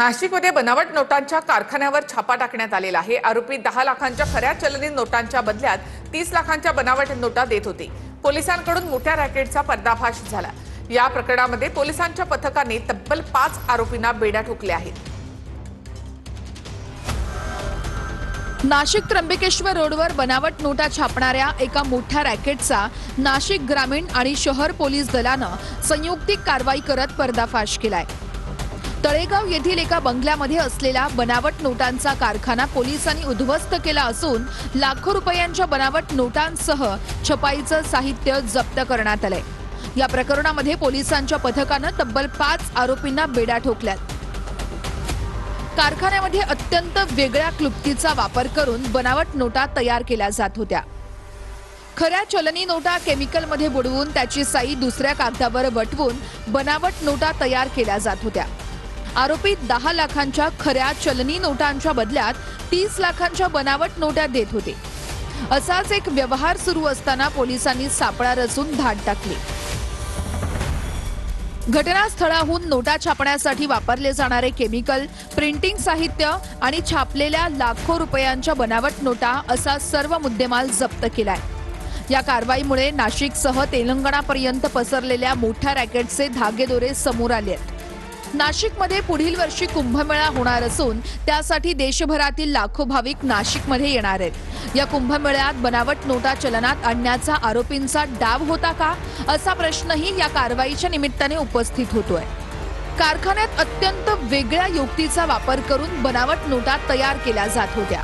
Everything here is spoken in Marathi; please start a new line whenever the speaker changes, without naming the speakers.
नाशिकमध्ये बनावट नोटांच्या कारखान्यावर छापा टाकण्यात आलेला आहे। आरोपी 10 लाखांच्या खऱ्या चलनी नोटांच्या बदल्यात 30 लाखांच्या बनावट नोटा देत होते। पोलिसांकडून मोठ्या रॅकेटचा पर्दाफाश झाला। या प्रकरणामध्ये पोलिसांच्या पथकाने तब्बल 5 आरोपींना बेड्या ठोकल्या आहेत।
नाशिक त्र्यंबकेश्वर रोडवर बनावट नोटा छापणाऱ्या एका मोठ्या रॅकेटचा नाशिक ग्रामीण आणि शहर पोलीस दलानं संयुक्तिक कारवाई करत पर्दाफाश केलाय। तळेगाव येथील एका बंगल्यामध्ये असलेला बनावट नोटांचा कारखाना पोलिसांनी उद्ध्वस्त केला असून लाखो रुपयांच्या बनावट नोटांसह छपाईचं साहित्य जप्त करण्यात आलंय। या प्रकरणामध्ये पोलिसांच्या पथकानं तब्बल 5 आरोपींना बेड्या ठोकल्यात। कारखान्यामध्ये अत्यंत वेगळ्या क्लुप्तीचा वापर करून बनावट नोटा तयार केल्या जात होत्या। खऱ्या चलनी नोटा केमिकलमध्ये बुडवून त्याची साई दुसऱ्या कागदावर वटवून बनावट नोटा तयार केल्या जात होत्या। आरोपी 10 लाखांच्या खऱ्या चलनी नोटांच्या बदल्यात 30 लाखांच्या बनावट नोटा देत होते। असाच एक व्यवहार सुरू असताना पोलिसांनी सापळा रचून धाड टाकली। घटनास्थळाहून नोटा छापण्यासाठी वापरले जाणारे केमिकल, प्रिंटिंग साहित्य आणि छापलेल्या लाखो रुपयांच्या बनावट नोटा असा सर्व मुद्देमाल जप्त केलाय। या कारवाईमुळे नाशिकसह तेलंगणापर्यंत पसरलेल्या मोठ्या रॅकेटचे धागेदोरे समोर आले आहेत। नाशिकमध्ये पुढील वर्षी कुंभमेळा होणार असून त्यासाठी देशभरातील लाखो भाविक नाशिकमध्ये येणार आहेत। या कुंभमेळ्यात बनावट नोटा चलनात आणण्याचा आरोपींचा डाव होता का, असा प्रश्नही या कारवाईच्या निमित्ताने उपस्थित होतोय। कारखान्यात अत्यंत वेगळ्या युक्तीचा वापर करून बनावट नोटा तयार केल्या जात होत्या।